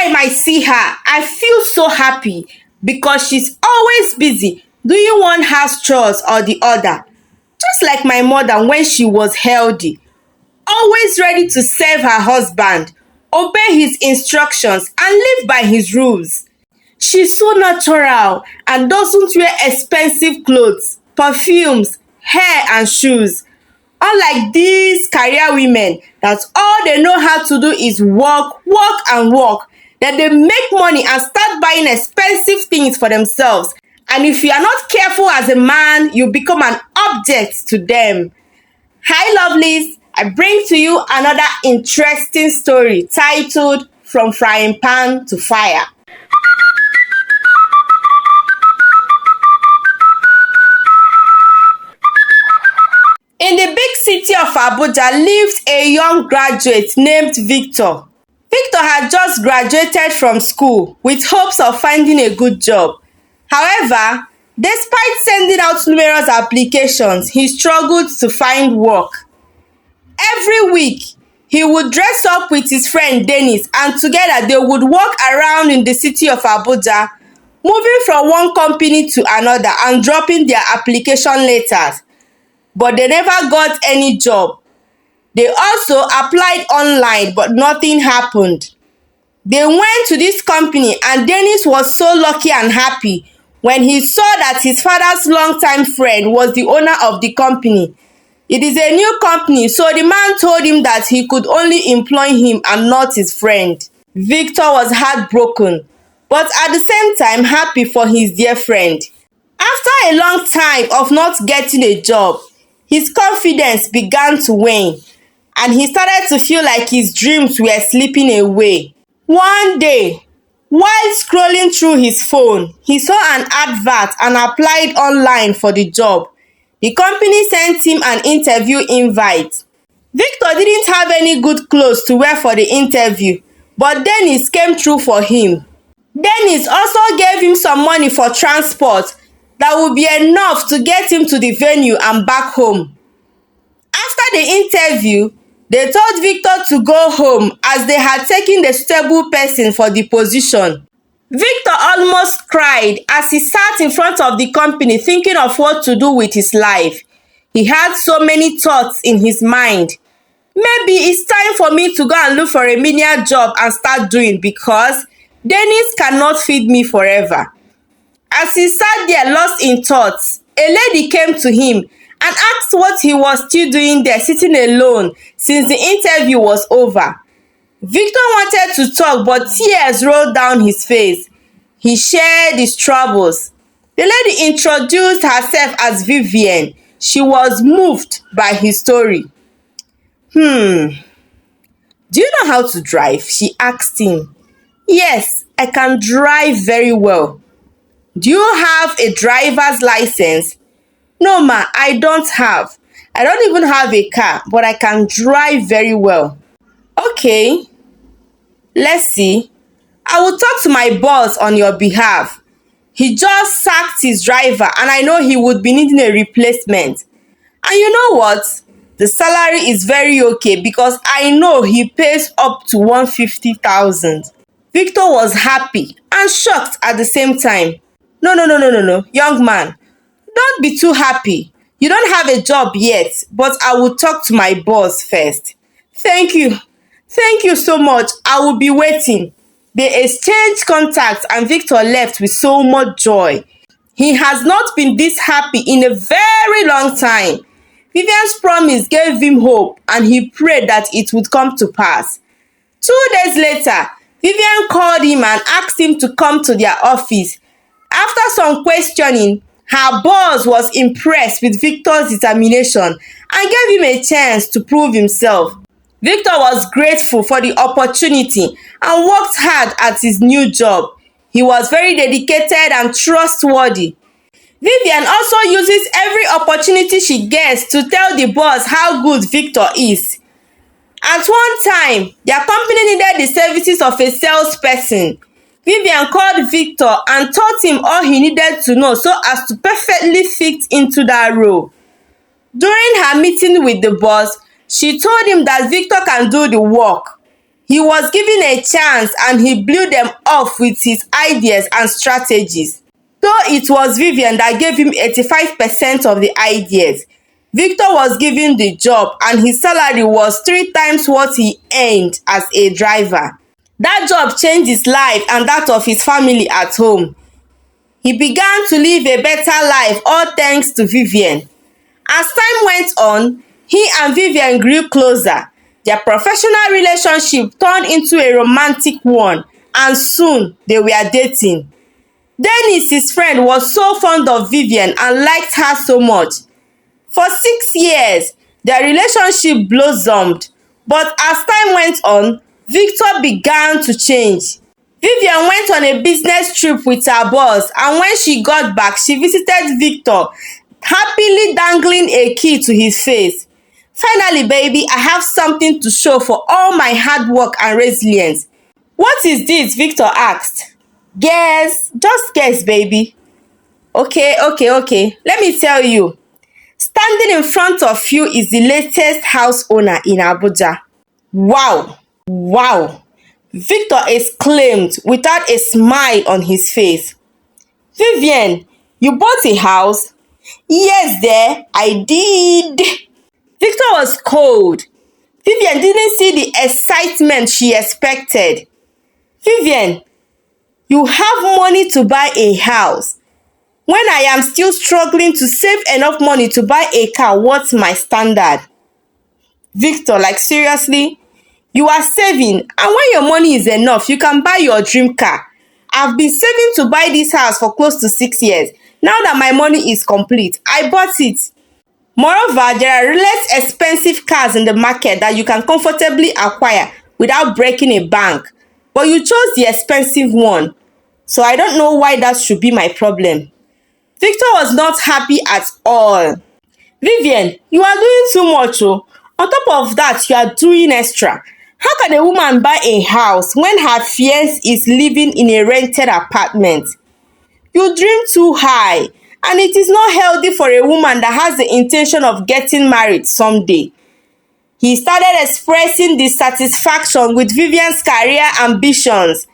time I see her, I feel so happy because she's always busy doing one house chores or the other. Just like my mother when she was healthy, always ready to serve her husband, obey his instructions, and live by his rules. She's so natural and doesn't wear expensive clothes, perfumes, hair, and shoes. Unlike these career women that all they know how to do is work, work, and work, that they make money and start buying expensive things for themselves. And if you are not careful as a man, you become an object to them. Hi, lovelies. I bring to you another interesting story titled From Frying Pan to Fire. In the big city of Abuja lived a young graduate named Victor. Victor had just graduated from school with hopes of finding a good job. However, despite sending out numerous applications, he struggled to find work. Every week, he would dress up with his friend Dennis, and together they would walk around in the city of Abuja, moving from one company to another and dropping their application letters. But they never got any job. They also applied online, but nothing happened. They went to this company, and Dennis was so lucky and happy when he saw that his father's longtime friend was the owner of the company. It is a new company, so the man told him that he could only employ him and not his friend. Victor was heartbroken, but at the same time happy for his dear friend. After a long time of not getting a job, his confidence began to wane, and he started to feel like his dreams were slipping away. One day, while scrolling through his phone, he saw an advert and applied online for the job. The company sent him an interview invite. Victor didn't have any good clothes to wear for the interview, but Dennis came through for him. Dennis also gave him some money for transport that would be enough to get him to the venue and back home. After the interview, they told Victor to go home as they had taken the suitable person for the position. Victor almost cried as he sat in front of the company thinking of what to do with his life. He had so many thoughts in his mind. Maybe it's time for me to go and look for a menial job and start doing, because Dennis cannot feed me forever. As he sat there lost in thoughts, a lady came to him and asked what he was still doing there sitting alone since the interview was over. Victor wanted to talk, but tears rolled down his face. He shared his troubles. The lady introduced herself as Vivian. She was moved by his story. Do you know how to drive? She asked him. Yes, I can drive very well. Do you have a driver's license? No, ma, I don't have. I don't even have a car, but I can drive very well. Okay, let's see. I will talk to my boss on your behalf. He just sacked his driver, and I know he would be needing a replacement. And you know what? The salary is very okay because I know he pays up to 150,000. Victor was happy and shocked at the same time. No, young man. Don't be too happy. You don't have a job yet, but I will talk to my boss first. Thank you. Thank you so much. I will be waiting. They exchanged contacts and Victor left with so much joy. He has not been this happy in a very long time. Vivian's promise gave him hope, and he prayed that it would come to pass. 2 days later, Vivian called him and asked him to come to their office. After some questioning, her boss was impressed with Victor's determination and gave him a chance to prove himself. Victor was grateful for the opportunity and worked hard at his new job. He was very dedicated and trustworthy. Vivian also uses every opportunity she gets to tell the boss how good Victor is. At one time, their company needed the services of a salesperson. Vivian called Victor and taught him all he needed to know so as to perfectly fit into that role. During her meeting with the boss, she told him that Victor can do the work. He was given a chance and he blew them off with his ideas and strategies. Though it was Vivian that gave him 85% of the ideas, Victor was given the job and his salary was 3 times what he earned as a driver. That job changed his life and that of his family at home. He began to live a better life, all thanks to Vivian. As time went on, he and Vivian grew closer. Their professional relationship turned into a romantic one, and soon they were dating. Dennis, his friend, was so fond of Vivian and liked her so much. For 6 years, their relationship blossomed, but as time went on, Victor began to change. Vivian went on a business trip with her boss, and when she got back, she visited Victor, happily dangling a key to his face. "Finally, baby, I have something to show for all my hard work and resilience." "What is this?" Victor asked. "Guess, just guess, baby." Okay. Let me tell you. Standing in front of you is the latest house owner in Abuja. Wow, Victor exclaimed without a smile on his face. "Vivian, you bought a house?" "Yes, dear, I did." Victor was cold. Vivian didn't see the excitement she expected. "Vivian, you have money to buy a house. When I am still struggling to save enough money to buy a car, what's my standard?" "Victor, like seriously? You are saving, and when your money is enough, you can buy your dream car. I've been saving to buy this house for close to 6 years. Now that my money is complete, I bought it. Moreover, there are less expensive cars in the market that you can comfortably acquire without breaking a bank. But you chose the expensive one, so I don't know why that should be my problem." Victor was not happy at all. "Vivian, you are doing too much. Oh. On top of that, you are doing extra. How can a woman buy a house when her fiancé is living in a rented apartment? You dream too high, and it is not healthy for a woman that has the intention of getting married someday." He started expressing dissatisfaction with Vivian's career ambitions.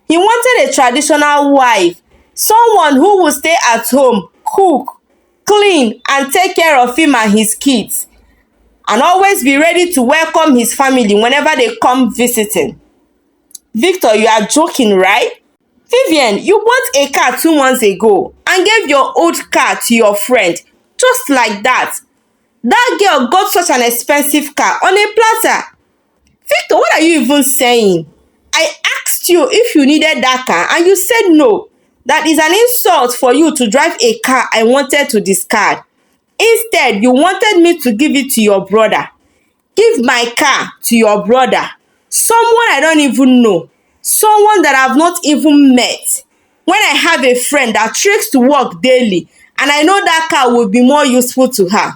He wanted a traditional wife, someone who would stay at home, cook, clean, and take care of him and his kids, and always be ready to welcome his family whenever they come visiting. "Victor, you are joking, right? Vivian, you bought a car 2 months ago and gave your old car to your friend, just like that. That girl got such an expensive car on a platter." "Victor, what are you even saying? I asked you if you needed that car and you said no. That is an insult for you to drive a car I wanted to discard. Instead, you wanted me to give it to your brother. Give my car to your brother, someone I don't even know, someone that I've not even met, when I have a friend that treks to work daily and I know that car will be more useful to her.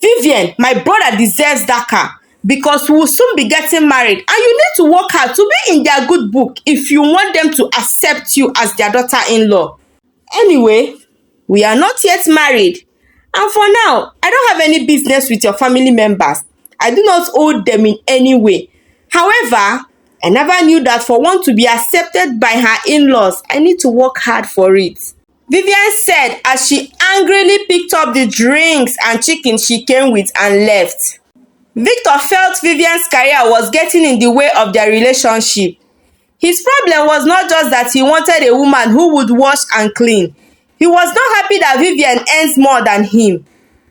Vivian, my brother deserves that car because we will soon be getting married and you need to work hard to be in their good book if you want them to accept you as their daughter-in-law. Anyway, we are not yet married, and for now, I don't have any business with your family members. I do not owe them in any way. However, I never knew that for one to be accepted by her in-laws, I need to work hard for it," Vivian said as she angrily picked up the drinks and chicken she came with and left. Victor felt Vivian's career was getting in the way of their relationship. His problem was not just that he wanted a woman who would wash and clean. He was not happy that Vivian earns more than him.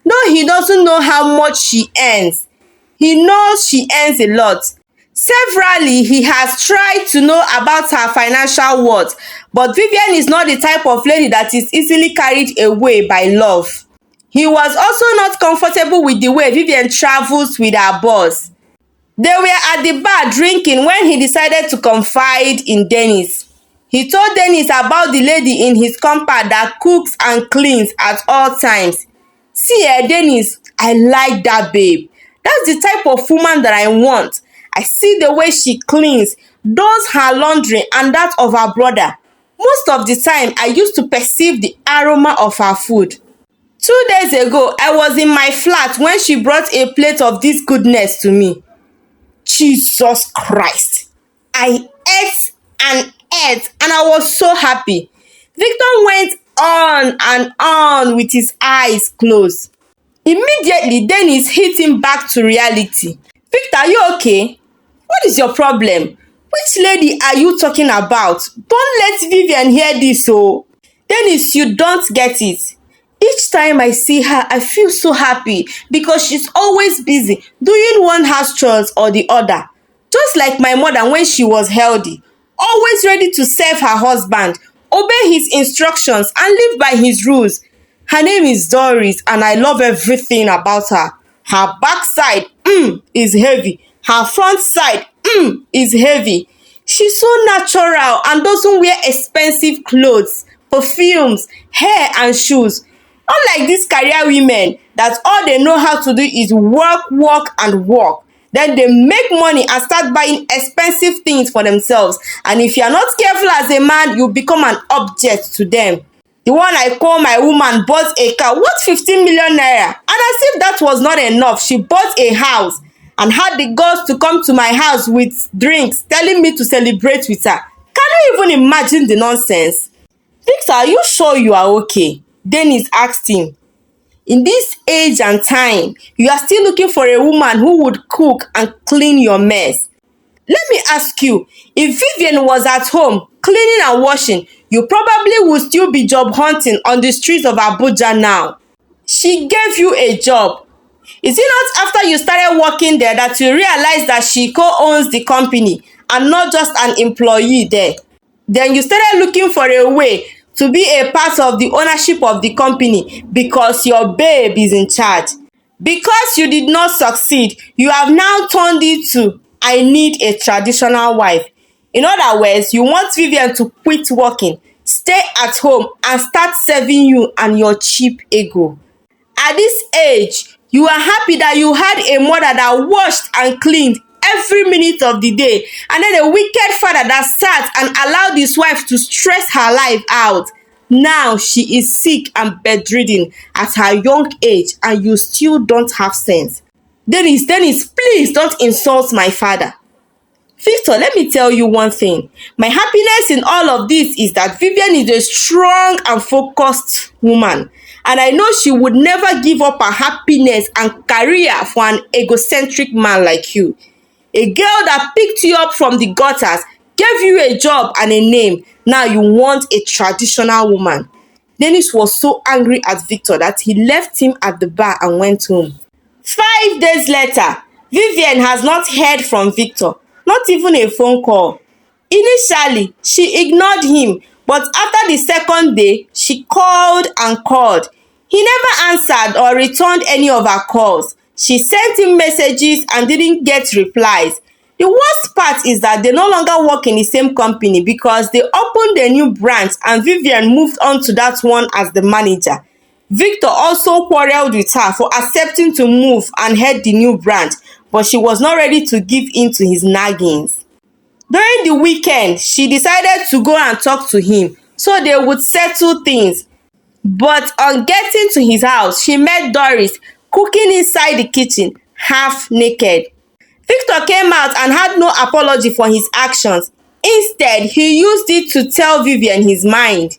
No, he doesn't know how much she earns. He knows she earns a lot. Severally, he has tried to know about her financial worth, but Vivian is not the type of lady that is easily carried away by love. He was also not comfortable with the way Vivian travels with her boss. They were at the bar drinking when he decided to confide in Dennis. He told Dennis about the lady in his compound that cooks and cleans at all times. "See, Dennis, I like that babe. That's the type of woman that I want. I see the way she cleans, does her laundry and that of her brother. Most of the time, I used to perceive the aroma of her food. 2 days ago, I was in my flat when she brought a plate of this goodness to me." Jesus Christ! I ate and ate, and I was so happy. Victor went on and on with his eyes closed. Immediately, Dennis hit him back to reality. Victor, are you okay? What is your problem? Which lady are you talking about? Don't let Vivian hear this, oh. Dennis, you don't get it. Each time I see her, I feel so happy because she's always busy doing one house chores or the other. Just like my mother when she was healthy, always ready to serve her husband, obey his instructions, and live by his rules. Her name is Doris, and I love everything about her. Her backside, is heavy. Her front side, is heavy. She's so natural and doesn't wear expensive clothes, perfumes, hair, and shoes. Unlike these career women that all they know how to do is work, work, and work. Then they make money and start buying expensive things for themselves. And if you're not careful as a man, you become an object to them. The one I call my woman bought a car worth 15 million naira. And as if that was not enough, she bought a house and had the guts to come to my house with drinks, telling me to celebrate with her. Can you even imagine the nonsense? Victor, are you sure you are okay? Dennis asked him. In this age and time, you are still looking for a woman who would cook and clean your mess. Let me ask you, if Vivian was at home cleaning and washing, you probably would still be job hunting on the streets of Abuja now. She gave you a job. Is it not after you started working there that you realized that she co-owns the company and not just an employee there? Then you started looking for a way to be a part of the ownership of the company because your babe is in charge. Because you did not succeed, you have now turned it to, I need a traditional wife. In other words, you want Vivian to quit working, stay at home, and start serving you and your cheap ego. At this age, you are happy that you had a mother that washed and cleaned every minute of the day, and then a wicked father that sat and allowed his wife to stress her life out. Now she is sick and bedridden at her young age, and you still don't have sense. Dennis, please don't insult my father. Victor, let me tell you one thing. My happiness in all of this is that Vivian is a strong and focused woman. And I know she would never give up her happiness and career for an egocentric man like you. A girl that picked you up from the gutters, gave you a job and a name. Now you want a traditional woman. Dennis was so angry at Victor that he left him at the bar and went home. 5 days later, Vivian has not heard from Victor, not even a phone call. Initially, she ignored him, but after the second day, she called and called. He never answered or returned any of her calls. She sent him messages and didn't get replies. The worst part is that they no longer work in the same company because they opened a new branch and Vivian moved on to that one as the manager. Victor also quarreled with her for accepting to move and head the new branch, but she was not ready to give in to his naggings. During the weekend, she decided to go and talk to him so they would settle things. But on getting to his house, she met Doris cooking inside the kitchen, half naked. Victor came out and had no apology for his actions. Instead, he used it to tell Vivian his mind.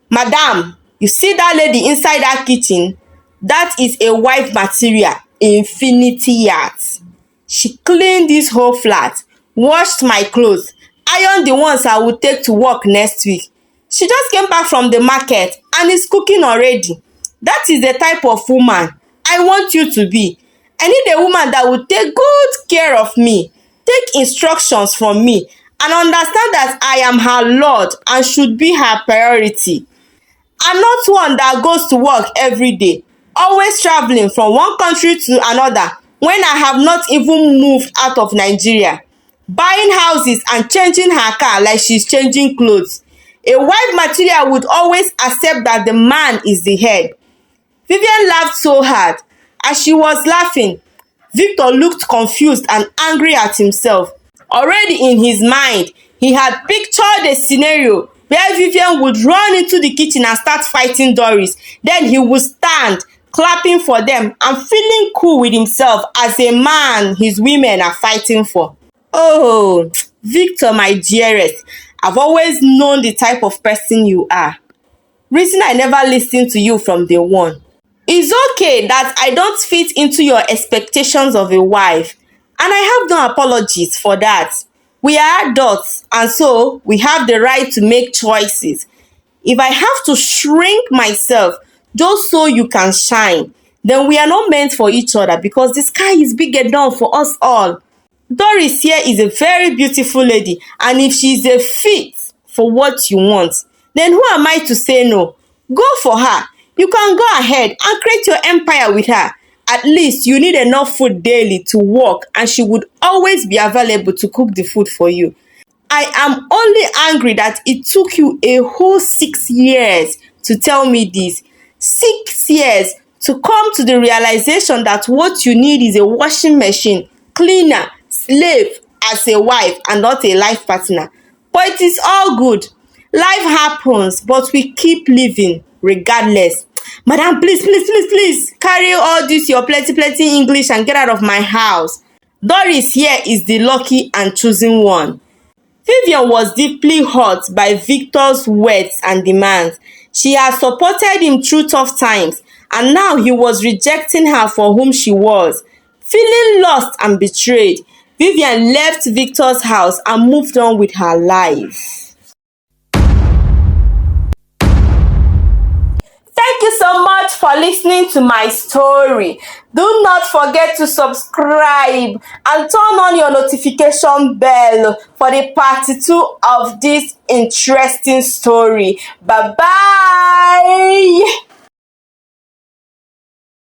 Madam, you see that lady inside that kitchen? That is a wife material, infinity yacht. She cleaned this whole flat, washed my clothes, ironed the ones I would take to work next week. She just came back from the market and is cooking already. That is the type of woman I want you to be. I need a woman that will take good care of me, take instructions from me, and understand that I am her lord and should be her priority. I'm not one that goes to work every day, always traveling from one country to another when I have not even moved out of Nigeria, buying houses and changing her car like she's changing clothes. A wife material would always accept that the man is the head. Vivian laughed so hard. As she was laughing, Victor looked confused and angry at himself. Already in his mind, he had pictured a scenario where Vivian would run into the kitchen and start fighting Doris. Then he would stand, clapping for them and feeling cool with himself as a man his women are fighting for. Oh, Victor, my dearest, I've always known the type of person you are. Reason I never listened to you from day one. It's okay that I don't fit into your expectations of a wife, and I have no apologies for that. We are adults, and so we have the right to make choices. If I have to shrink myself just so you can shine, then we are not meant for each other because the sky is big enough for us all. Doris here is a very beautiful lady, and if she is a fit for what you want, then who am I to say no? Go for her. You can go ahead and create your empire with her. At least you need enough food daily to work, and she would always be available to cook the food for you. I am only angry that it took you a whole 6 years to tell me this. 6 years to come to the realization that what you need is a washing machine, cleaner, slave as a wife and not a life partner. But it is all good. Life happens, but we keep living regardless. Madam, please, please, please, please, carry all this your plenty, plenty English and get out of my house. Doris here is the lucky and chosen one. Vivian was deeply hurt by Victor's words and demands. She had supported him through tough times, and now he was rejecting her for whom she was. Feeling lost and betrayed, Vivian left Victor's house and moved on with her life. Thank you so much for listening to my story. Do not forget to subscribe and turn on your notification bell for the part 2 of this interesting story. Bye bye.